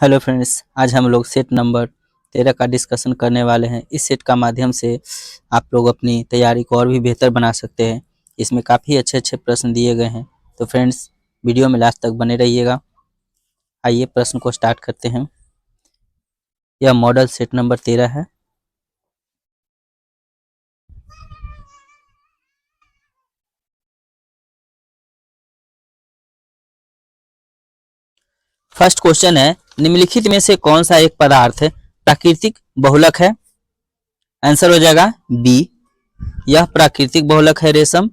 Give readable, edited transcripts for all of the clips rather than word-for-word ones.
Hello friends, आज हम लोग सेट नंबर 13 का डिस्कशन करने वाले हैं। इस सेट का माध्यम से आप लोग अपनी तैयारी को और भी बेहतर बना सकते हैं। इसमें काफ़ी अच्छे अच्छे प्रश्न दिए गए हैं, तो फ्रेंड्स वीडियो में लास्ट तक बने रहिएगा। आइए प्रश्न को स्टार्ट करते हैं। यह मॉडल सेट नंबर 13 है। फर्स्ट क्वेश्चन है, निम्नलिखित में से कौन सा एक पदार्थ प्राकृतिक बहुलक है? आंसर हो जाएगा बी। यह प्राकृतिक बहुलक है रेशम।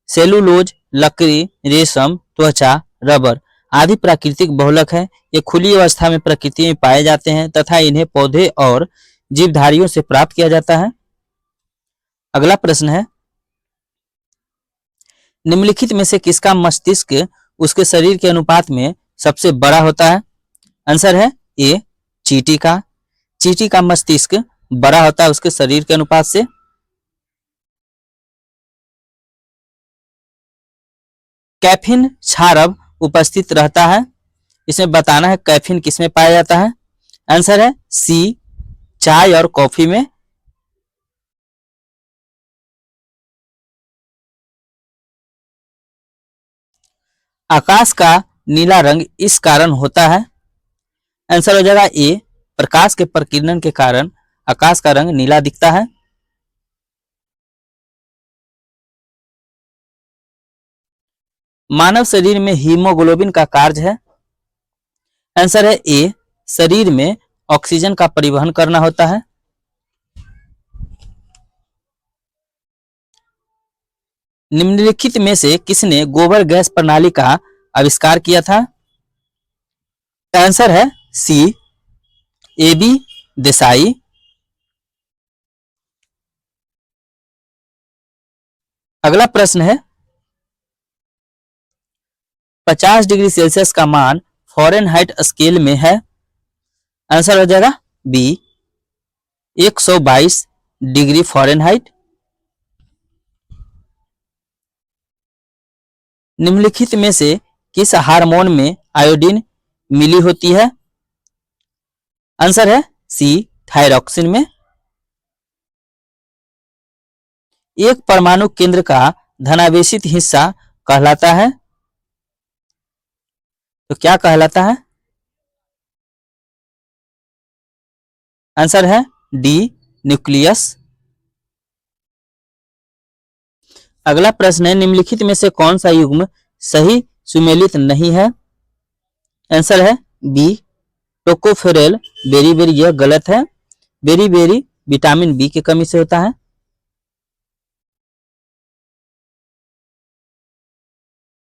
सेलुलोज, लकड़ी, रेशम, त्वचा, रबर आदि प्राकृतिक बहुलक है। ये खुली अवस्था में प्रकृति में पाए जाते हैं तथा इन्हें पौधे और जीवधारियों से प्राप्त किया जाता है। अगला प्रश्न है, निम्नलिखित में से किसका मस्तिष्क उसके शरीर के अनुपात में सबसे बड़ा होता है? आंसर है ए, चींटी का। चींटी का मस्तिष्क बड़ा होता है उसके शरीर के अनुपात से। कैफीन क्षारब उपस्थित रहता है। इसमें बताना है कैफीन किसमें पाया जाता है। आंसर है सी, चाय और कॉफी में। आकाश का नीला रंग इस कारण होता है। आंसर हो जाएगा ए, प्रकाश के प्रकीर्णन के कारण आकाश का रंग नीला दिखता है। मानव शरीर में हीमोग्लोबिन का कार्य है। आंसर है ए, शरीर में ऑक्सीजन का परिवहन करना होता है। निम्नलिखित में से किसने गोबर गैस प्रणाली का आविष्कार किया था? आंसर है सी, ए बी देसाई। अगला प्रश्न है, 50 डिग्री सेल्सियस का मान फ़ारेनहाइट स्केल में है। आंसर हो जाएगा बी, 122 डिग्री फ़ारेनहाइट। निम्नलिखित में से किस हार्मोन में आयोडीन मिली होती है? आंसर है सी, थायरॉक्सिन में। एक परमाणु केंद्र का धनावेशित हिस्सा कहलाता है, तो क्या कहलाता है? आंसर है डी, न्यूक्लियस। अगला प्रश्न है, निम्नलिखित में से कौन सा युग्म सही सुमेलित नहीं है? आंसर है बी, टोकोफेरेल बेरीबेरी। यह गलत है। बेरीबेरी विटामिन बी की कमी से होता है।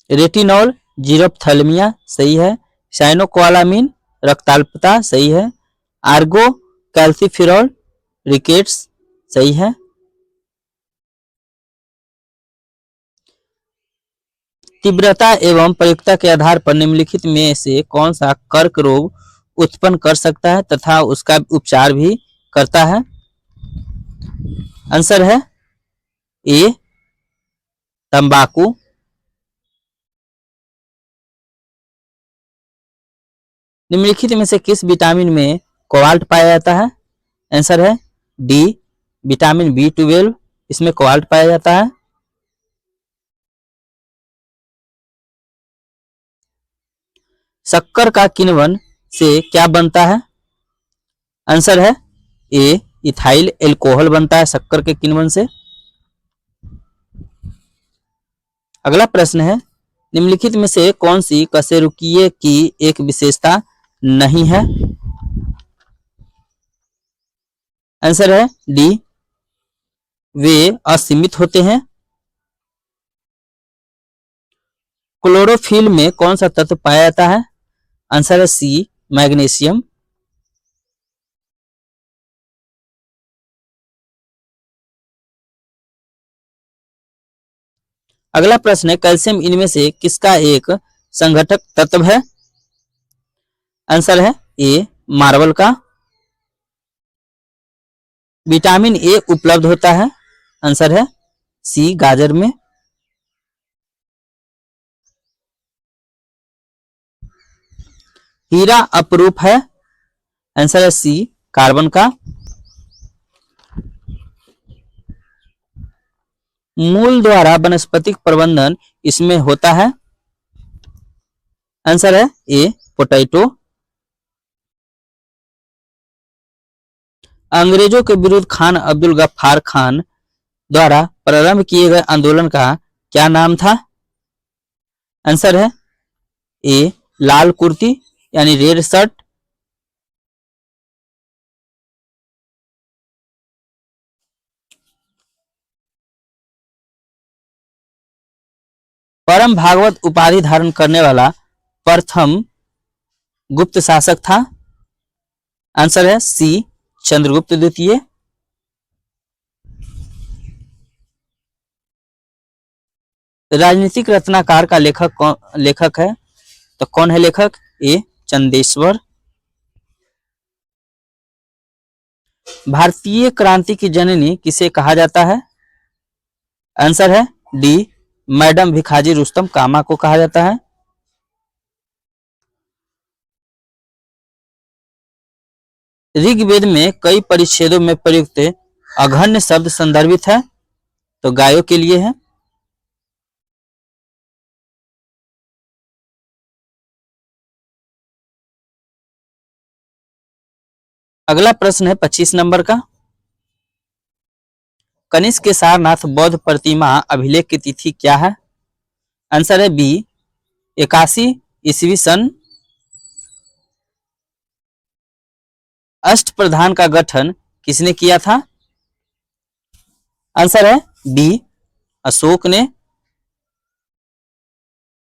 रेटिनॉल जीरोप्थैल्मिया सही है। साइनोकोलामिन रक्ताल्पता सही है। आर्गो कैल्सिफेरॉल रिकेट्स सही है। तीव्रता एवं प्रयुक्तता के आधार पर निम्नलिखित में से कौन सा कर्क रोग उत्पन्न कर सकता है तथा उसका उपचार भी करता है? आंसर है ए, तंबाकू। निम्नलिखित में से किस विटामिन में कोबाल्ट पाया जाता है? आंसर है डी, विटामिन B12। इसमें कोबाल्ट पाया जाता है। शक्कर का किण्वन से क्या बनता है? आंसर है ए, इथाइल एल्कोहल बनता है शक्कर के किण्वन से। अगला प्रश्न है, निम्नलिखित में से कौन सी कशेरुकीय की एक विशेषता नहीं है? आंसर है डी, वे असीमित होते हैं। क्लोरोफिल में कौन सा तत्व पाया जाता है? आंसर है सी, मैग्नीशियम। अगला प्रश्न है, कैल्शियम इनमें से किसका एक संघटक तत्व है? आंसर है ए, मार्बल का। विटामिन ए उपलब्ध होता है। आंसर है सी, गाजर में। हीरा अपरूप है। आंसर है सी कार्बन का। मूल द्वारा वनस्पतिक प्रबंधन इसमें होता है। आंसर है ए पोटैटो। अंग्रेजों के विरुद्ध खान अब्दुल गफ्फार खान द्वारा प्रारंभ किए गए आंदोलन का क्या नाम था? आंसर है ए लाल कुर्ती यानी रेड शर्ट। परम भागवत उपाधि धारण करने वाला प्रथम गुप्त शासक था। आंसर है सी चंद्रगुप्त द्वितीय। राजनीतिक रत्नाकर का लेखक है तो कौन है लेखक? ए चंदेश्वर। भारतीय क्रांति की जननी किसे कहा जाता है? आंसर है डी मैडम भिखाजी रुस्तम कामा को कहा जाता है। ऋग्वेद में कई परिच्छेदों में प्रयुक्त अघन्य शब्द संदर्भित है तो गायों के लिए है। अगला प्रश्न है 25 नंबर का। कनिष्क के सारनाथ बौद्ध प्रतिमा अभिलेख की तिथि क्या है? आंसर है बी 81 ईस्वी सन। अष्टप्रधान का गठन किसने किया था? आंसर है बी अशोक ने।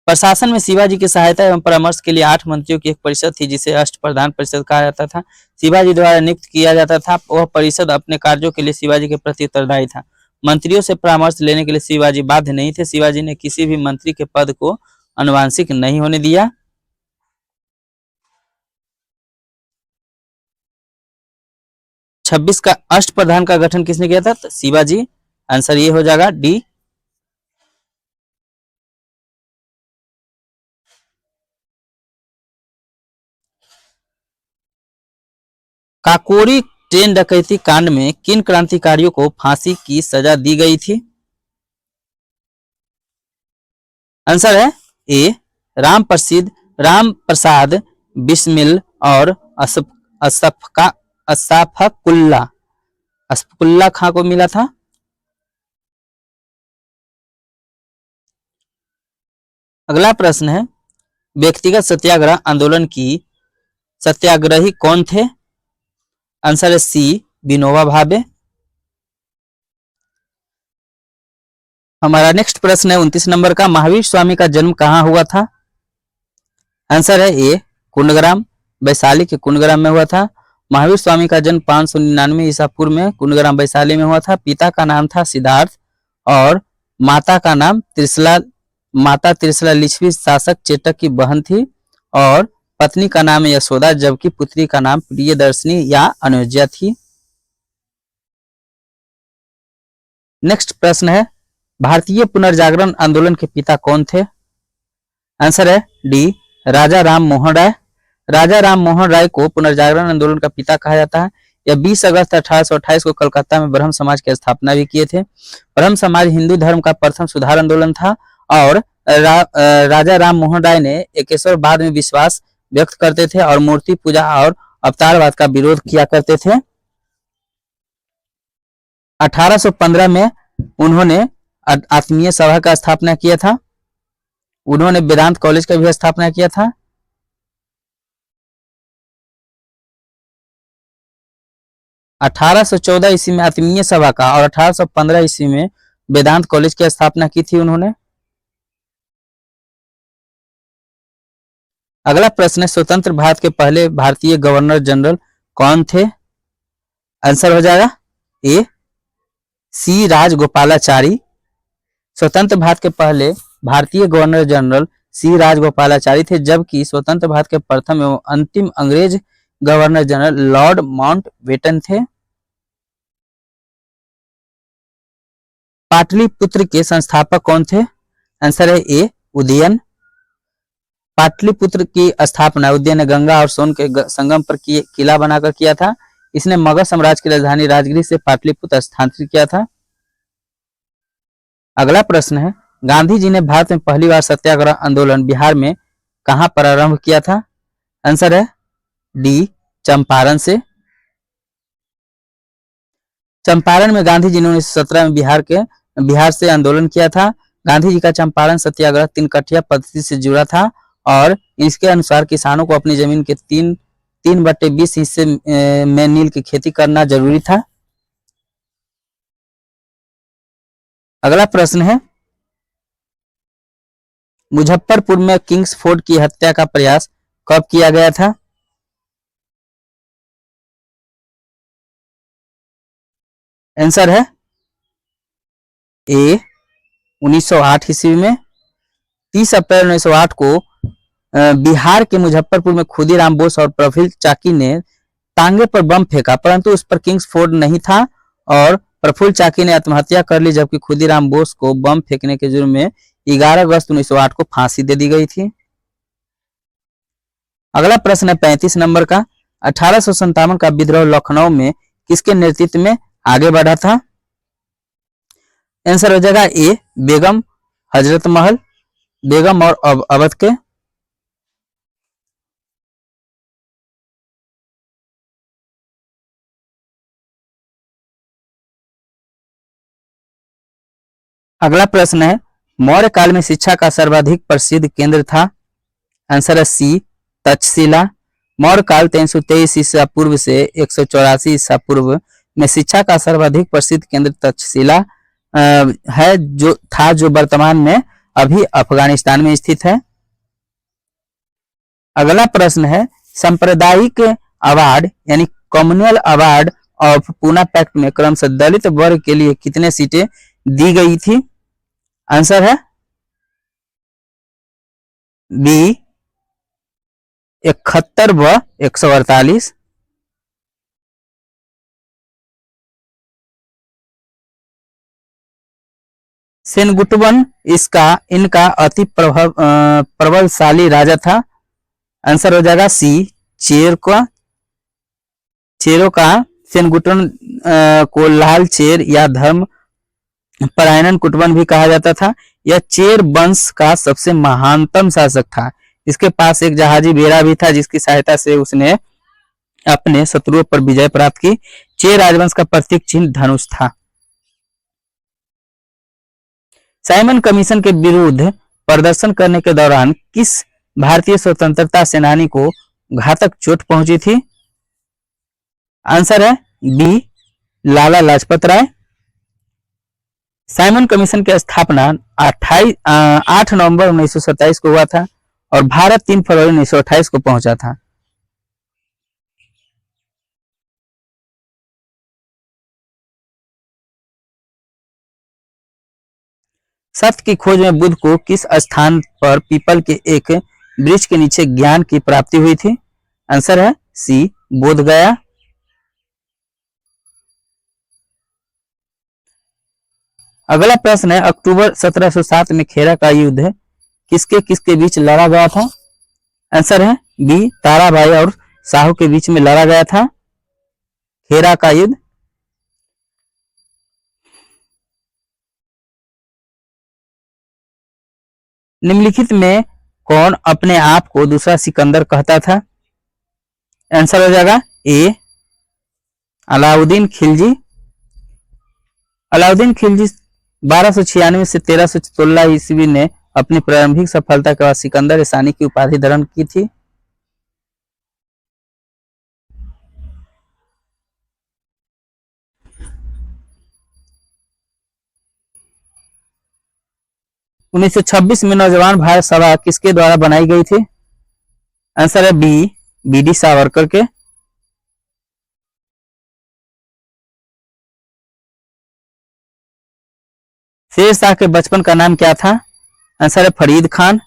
प्रशासन में शिवाजी की सहायता एवं परामर्श के लिए 8 मंत्रियों की एक परिषद थी जिसे अष्टप्रधान परिषद कहा जाता था। शिवाजी द्वारा नियुक्त किया जाता था। वह परिषद अपने कार्यों के लिए शिवाजी के प्रति उत्तरदायी था। मंत्रियों से परामर्श लेने के लिए शिवाजी बाध्य नहीं थे। शिवाजी ने किसी भी मंत्री के पद को अनुवांशिक नहीं होने दिया। छब्बीस का अष्टप्रधान का गठन किसने किया था? तो शिवाजी। आंसर ये हो जाएगा डी। काकोरी ट्रेन डकैती कांड में किन क्रांतिकारियों को फांसी की सजा दी गई थी? आंसर है ए राम प्रसाद बिस्मिल और असफकुल्ला खां को मिला था। अगला प्रश्न है व्यक्तिगत सत्याग्रह आंदोलन की सत्याग्रही कौन थे? आंसर है सी विनोबा भावे। हमारा नेक्स्ट प्रश्न है 29 नंबर का। महावीर स्वामी का जन्म कहाँ हुआ था? आंसर है ए कुंडग्राम। वैशाली के कुंडग्राम में हुआ था। महावीर स्वामी का जन्म 599 ईसा पूर्व में कुंडग्राम वैशाली में हुआ था। पिता का नाम था सिद्धार्थ और माता का नाम त्रिशला। माता त्रिशला लिच्छवी शासक चेटक की बहन थी और पत्नी का नाम यशोदा जबकि पुत्री का नाम प्रियदर्शनी या अनुज्या थी। नेक्स्ट प्रश्न है भारतीय पुनर्जागरण आंदोलन के पिता कौन थे? आंसर है डी राजा राम मोहन राय। राजा राम मोहन राय को पुनर्जागरण आंदोलन का पिता कहा जाता है। यह 20 अगस्त 1828 को कलकत्ता में ब्रह्म समाज की स्थापना भी किए थे। ब्रह्म समाज हिंदू धर्म का प्रथम सुधार आंदोलन था और राजा राम मोहन राय ने एकेश्वरवाद में विश्वास व्यक्त करते थे और मूर्ति पूजा और अवतारवाद का विरोध किया करते थे। 1815 में उन्होंने आत्मीय सभा का स्थापना किया था। उन्होंने वेदांत कॉलेज का भी स्थापना किया था। 1814 ईस्वी में आत्मीय सभा का और 1815 ईस्वी में वेदांत कॉलेज की स्थापना की थी उन्होंने। अगला प्रश्न है स्वतंत्र भारत के पहले भारतीय गवर्नर जनरल कौन थे? आंसर हो जाएगा ए सी राजगोपालाचारी। स्वतंत्र भारत के पहले भारतीय गवर्नर जनरल सी राजगोपालाचारी थे जबकि स्वतंत्र भारत के प्रथम एवं अंतिम अंग्रेज गवर्नर जनरल लॉर्ड माउंटबेटन थे। पाटलिपुत्र के संस्थापक कौन थे? आंसर है ए उदयन। पाटलिपुत्र की स्थापना उदयन ने गंगा और सोन के संगम पर किला बनाकर किया था। इसने मगध साम्राज्य की राजधानी राजगीर से पाटलिपुत्र स्थानांतरित किया था। अगला प्रश्न है, गांधी जी ने भारत में पहली बार सत्याग्रह आंदोलन बिहार में कहां प्रारंभ किया था? आंसर है डी, चंपारण से। चंपारण में गांधी जी ने 1917 में बिहार से आंदोलन किया था। गांधी जी का चंपारण सत्याग्रह तीन-कठिया पद्धति से जुड़ा था और इसके अनुसार किसानों को अपनी जमीन के 3/20 हिस्से में नील की खेती करना जरूरी था। अगला प्रश्न है, मुजफ्फरपुर में किंग्सफोर्ड की हत्या का प्रयास कब किया गया था? आंसर है ए, 1908 ईस्वी में। 30 अप्रैल 1908 को बिहार के मुजफ्फरपुर में खुदीराम बोस और प्रफुल्ल चाकी ने टांगे पर बम फेंका, परंतु उस पर किंग्सफोर्ड नहीं था और प्रफुल्ल चाकी ने आत्महत्या कर ली, जबकि खुदीराम बोस को बम फेंकने के जुर्म में 11 अगस्त 1908 को फांसी दे दी गई थी। अगला प्रश्न है 35 नंबर का, 1857 का विद्रोह लखनऊ में किसके नेतृत्व में आगे बढ़ा था? आंसर हो जाएगा ए, बेगम हजरत महल, बेगम और अवध के। अगला प्रश्न है, मौर्य काल में शिक्षा का सर्वाधिक प्रसिद्ध केंद्र था? आंसर है सी, तक्षशिला। मौर्य काल 323 ईसा पूर्व से 184 ईसा पूर्व में शिक्षा का सर्वाधिक प्रसिद्ध केंद्र तक्षशिला है, जो वर्तमान में अभी अफगानिस्तान में स्थित है। अगला प्रश्न है, सांप्रदायिक अवार्ड यानी communal award of Poona pact में क्रमशः दलित वर्ग के लिए कितने सीटें दी गई थी? आंसर है बी, 71 व 148। सेनगुटवन इनका अति प्रबलशाली राजा था। आंसर हो जाएगा सी, चेरों का सेनगुटवन को लाल चेर या धर्म परायणन कुटवन भी कहा जाता था। यह चेर वंश का सबसे महानतम शासक था। इसके पास एक जहाजी बेड़ा भी था, जिसकी सहायता से उसने अपने शत्रुओं पर विजय प्राप्त की। चेर राजवंश का प्रतीक चिन्ह धनुष था। साइमन कमीशन के विरुद्ध प्रदर्शन करने के दौरान किस भारतीय स्वतंत्रता सेनानी को घातक चोट पहुंची थी? आंसर है B, Lala Lajpat Rai. Simon commission की स्थापना 8 नवंबर 1927 को हुआ था और भारत 3 फरवरी 1928 को पहुंचा था। सत्य की खोज में बुद्ध को किस स्थान पर पीपल के एक वृक्ष के नीचे ज्ञान की प्राप्ति हुई थी? आंसर है सी, बोध गया। अगला प्रश्न है, अक्टूबर 1707 में खेरा का युद्ध किसके बीच लड़ा गया था? आंसर है बी, ताराबाई और साहू के बीच में लड़ा गया था खेरा का युद्ध। निम्नलिखित में कौन अपने आप को दूसरा सिकंदर कहता था? आंसर हो जाएगा ए, अलाउद्दीन खिलजी। अलाउद्दीन खिलजी 1296 से 1316 ईस्वी ने अपनी प्रारंभिक सफलता के बाद सिकंदर सानी की उपाधि धारण की थी। उन्नीस सौ 26 में नौजवान भारत सभा किसके द्वारा बनाई गई थी? आंसर है बी, बी.डी. सावरकर के। शेरशाह के बचपन का नाम क्या था? आंसर है फरीद खान।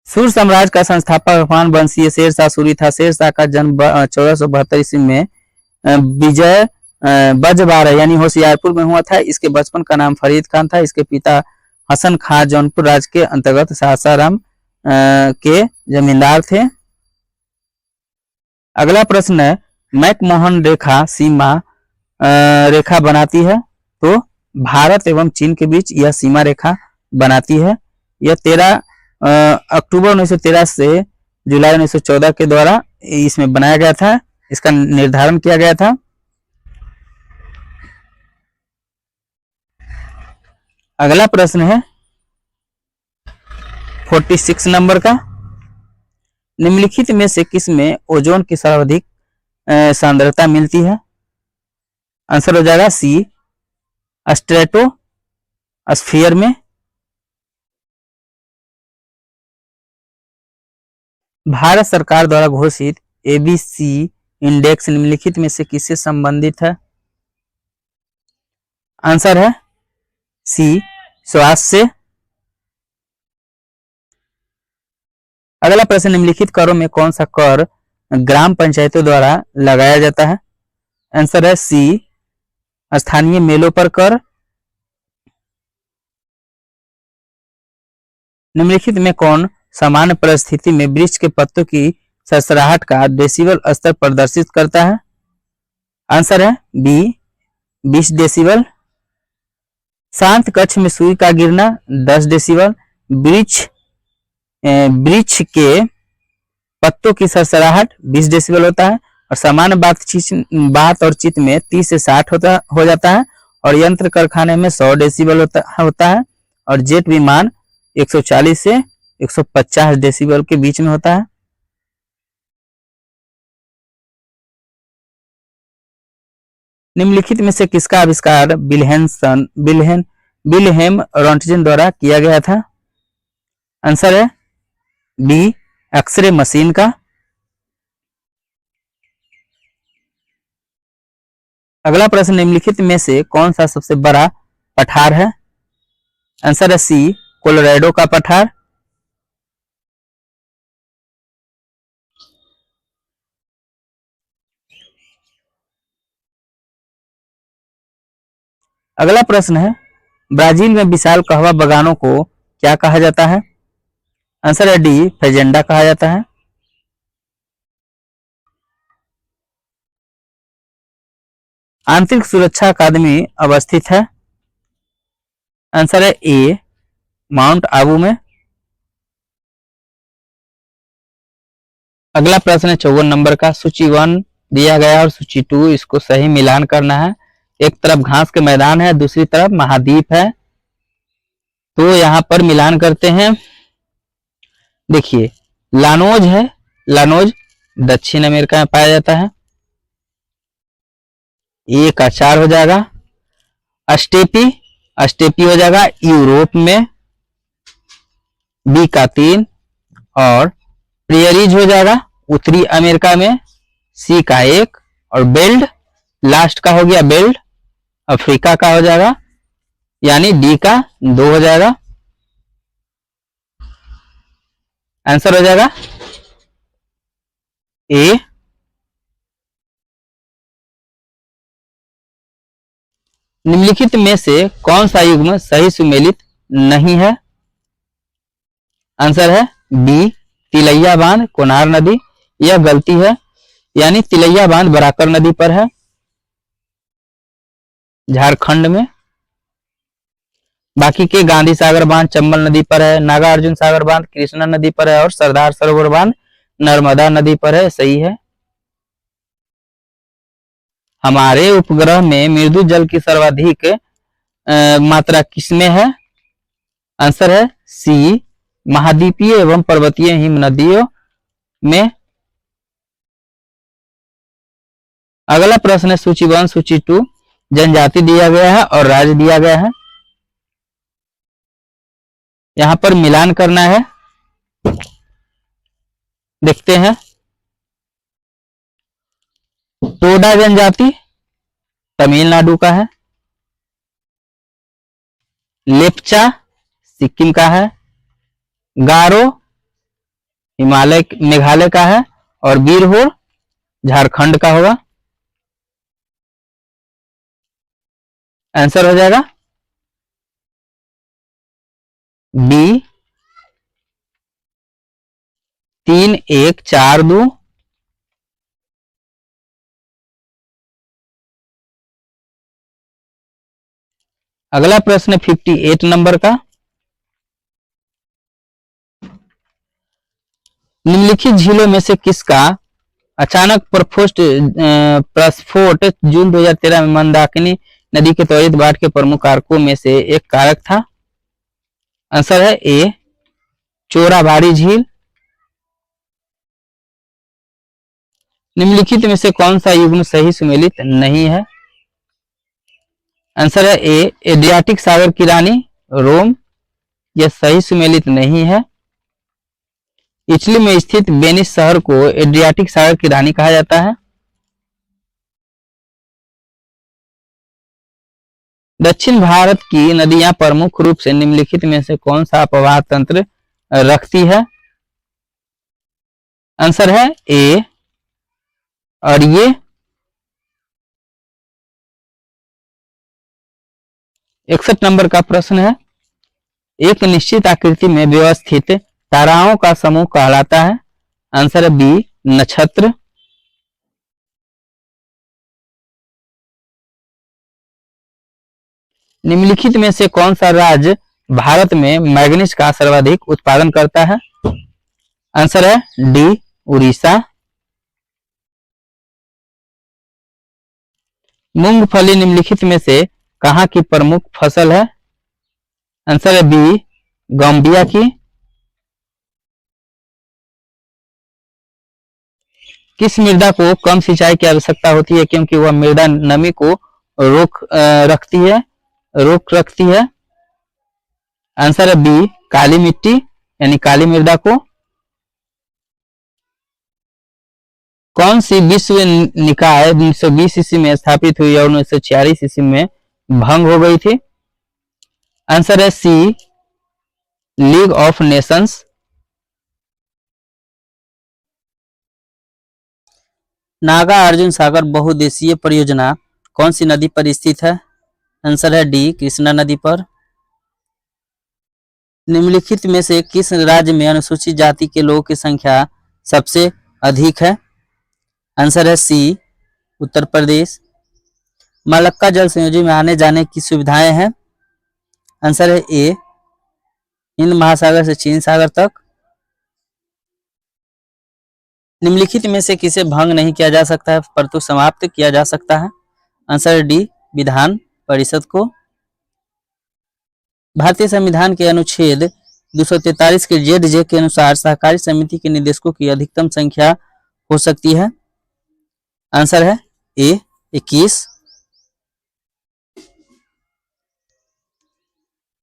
सूर साम्राज्य का संस्थापक अफगान वंशीय शेरशाह सूरी था। शेरशाह का जन्म 1472 ईस्वी में बजबारा यानी होशियारपुर में हुआ था। इसके बचपन का नाम फरीद खान था। इसके पिता हसन खां जौनपुर राज्य के अंतर्गत सासाराम के जमींदार थे। अगला प्रश्न है, मैकमोहन रेखा सीमा रेखा बनाती है, तो भारत एवं चीन के बीच यह सीमा रेखा बनाती है। यह 13 अक्टूबर 1913 से जुलाई 1914 के द्वारा इसमें बनाया गया था, इसका निर्धारण किया गया था। अगला प्रश्न है 46 नंबर का, निम्नलिखित में से किसमें ओजोन की सर्वाधिक सांद्रता मिलती है? आंसर हो जाएगा सी, स्ट्रेटोस्फीयर में। भारत सरकार द्वारा घोषित एबीसी इंडेक्स निम्नलिखित में से किससे संबंधित है? आंसर है सी, स्वास्थ्य से। अगला प्रश्न, निम्नलिखित करों में कौन सा कर ग्राम पंचायतों द्वारा लगाया जाता है? आंसर है सी, स्थानीय मेलों पर कर। निम्नलिखित में कौन सामान्य परिस्थिति में वृक्ष के पत्तों की सरसराहट का डेसिबल स्तर प्रदर्शित करता है? आंसर है बी, 20 डेसिबल। शांत कक्ष में सुई का गिरना 10 डेसिबल। वृक्ष के पत्तों की सरसराहट 20 डेसिबल होता है, और सामान्य बात और चित्त में 30 से 60 हो जाता है, और यंत्र कारखाने में 100 डेसिबल होता है, और जेट विमान 140 से 150 डेसिबल के बीच में होता है। निम्नलिखित में से किसका आविष्कार विल्हेम रॉन्टजन द्वारा किया गया था? आंसर है बी, एक्सरे मशीन का। अगला प्रश्न, निम्नलिखित में से कौन सा सबसे बड़ा पठार है? आंसर है सी, कोलोराडो का पठार। अगला प्रश्न है, ब्राजील में विशाल कहवा बागानों को क्या कहा जाता है? आंसर है डी, फेजेंडा कहा जाता है। आंतरिक सुरक्षा अकादमी अवस्थित है? आंसर है ए, माउंट आबू में। अगला प्रश्न है 54 नंबर का, सूची 1 दिया गया और सूची 2, इसको सही मिलान करना है। एक तरफ घास के मैदान है, दूसरी तरफ महाद्वीप है, तो यहां पर मिलान करते हैं। देखिए, लानोज है, लानोज दक्षिण अमेरिका में पाया जाता है, ए का 4 हो जाएगा। अस्टेपी हो जाएगा यूरोप में, बी का 3, और प्रियरीज हो जाएगा उत्तरी अमेरिका में, सी का 1, और बेल्ट लास्ट का हो गया, बेल्ट अफ्रीका का हो जाएगा, यानी डी का 2 हो जाएगा। आंसर हो जाएगा ए। निम्नलिखित में से कौन सा युग्म सही सुमेलित नहीं है? आंसर है बी, तिलैया बांध कोनार नदी। यह गलती है, यानी तिलैया बांध बराकर नदी पर है, झारखंड में। बाकी के गांधी सागर बांध चंबल नदी पर है, नागार्जुन सागर बांध कृष्णा नदी पर है, और सरदार सरोवर बांध नर्मदा नदी पर है। सही है। हमारे उपग्रह में मृदु जल की सर्वाधिक मात्रा किसमें है? आंसर है सी, महाद्वीपीय एवं पर्वतीय हिम नदियों में। अगला प्रश्न है सूची 1 सूची 2, जनजाति दिया गया है और राज्य दिया गया है, यहां पर मिलान करना है। देखते हैं, टोडा जनजाति तमिलनाडु का है, लेप्चा सिक्किम का है, गारो हिमालय मेघालय का है, और बीरहोर झारखंड का होगा। आंसर हो जाएगा बी 3142। अगला प्रश्न 58 नंबर का, निम्नलिखित झीलों में से किसका अचानक प्रस्फोट जून 2013 में मंदाकिनी नदी के त्वरित बाढ़ के प्रमुख कारकों में से एक कारक था? आंसर है ए चोराबाड़ी झील। निम्नलिखित में से कौन सा युग्म सही सुमेलित नहीं है? आंसर है ए एड्रियाटिक सागर की रानी रोम, यह सही सुमेलित नहीं है। इटली में स्थित वेनिस शहर को एड्रियाटिक सागर की रानी कहा जाता है। दक्षिण भारत की नदियां प्रमुख रूप से निम्नलिखित में से कौन सा अपवाह तंत्र रखती है? आंसर है ए और ये 61 नंबर का प्रश्न है, एक निश्चित आकृति में व्यवस्थित ताराओं का समूह कहलाता है? आंसर है बी नक्षत्र। निम्नलिखित में से कौन सा राज्य भारत में मैग्नीज का सर्वाधिक उत्पादन करता है? आंसर है डी उड़ीसा। मूंगफली निम्नलिखित में से कहां की प्रमुख फसल है? आंसर है बी गाम्बिया की। किस मृदा को कम सिंचाई की आवश्यकता होती है क्योंकि वह मृदा नमी को रोक रखती है? आंसर है बी काली मिट्टी यानी काली मृदा को। कौन सी विश्व निकाय 1920 ईस्वी में स्थापित हुई और 1946 ईस्वी में भंग हो गई थी? आंसर है सी league of Nations. Nagarjuna Sagar बहुउद्देशीय परियोजना कौन सी नदी पर स्थित है? आंसर है डी कृष्णा नदी पर। निम्नलिखित में से किस राज्य में अनुसूचित जाति के लोगों की संख्या सबसे अधिक है? आंसर है सी उत्तर प्रदेश। मलक्का जल संयोजी में आने जाने की सुविधाएं हैं? आंसर है ए हिंद महासागर से चीन सागर तक। निम्नलिखित में से किसे भंग नहीं किया जा सकता है परंतु समाप्त किया जा सकता है? आंसर है डी विधान परिषद को। भारतीय संविधान के अनुच्छेद 243 के जेड जे के अनुसार सहकारी समिति के निदेशकों की अधिकतम संख्या हो सकती है? आंसर है ए 21।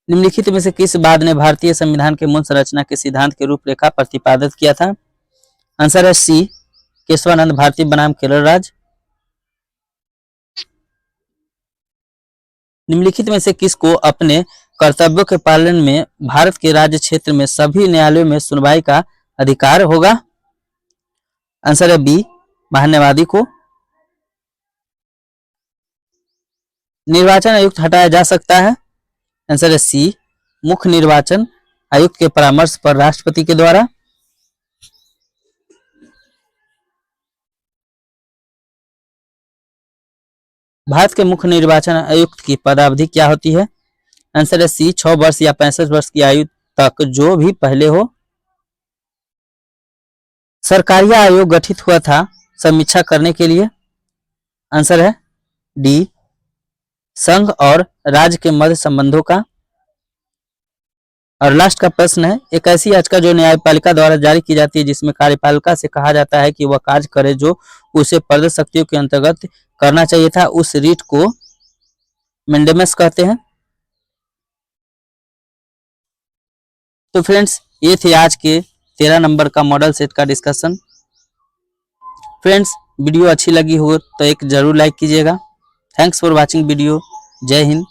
निम्नलिखित में से किस वाद ने भारतीय संविधान के मूल संरचना के सिद्धांत के रूपरेखा प्रतिपादित किया था? आंसर है सी केशवानंद भारती बनाम केरल राज्य। निम्नलिखित में से किसको अपने कर्तव्यों के पालन में भारत के राज्य क्षेत्र में सभी न्यायालयों में सुनवाई का अधिकार होगा? आंसर है बी महान्यायवादी को। निर्वाचन आयुक्त हटाया जा सकता है? आंसर है सी मुख्य निर्वाचन आयुक्त के परामर्श पर राष्ट्रपति के द्वारा। भारत के मुख्य निर्वाचन आयुक्त की पदावधि क्या होती है? आंसर है सी 6 वर्ष या 65 वर्ष की आयु तक जो भी पहले हो। सरकारी आयोग गठित हुआ था समीक्षा करने के लिए? आंसर है डी संघ और राज्य के मध्य संबंधों का। और लास्ट का प्रश्न है, एक ऐसी याचिका जो न्यायपालिका द्वारा जारी की जाती है जिसमें कार्यपालिका से कहा जाता है कि वह कार्य करे जो उसे प्रदत्त शक्तियों के अंतर्गत करना चाहिए था, उस रीट को मैंडेमस कहते हैं। तो फ्रेंड्स ये थे आज के 13 नंबर का मॉडल सेट का डिस्कशन। फ्रेंड्स वीडियो अच्छी लगी हो तो एक जरूर लाइक कीजिएगा। Thanks for watching video. जय हिंद।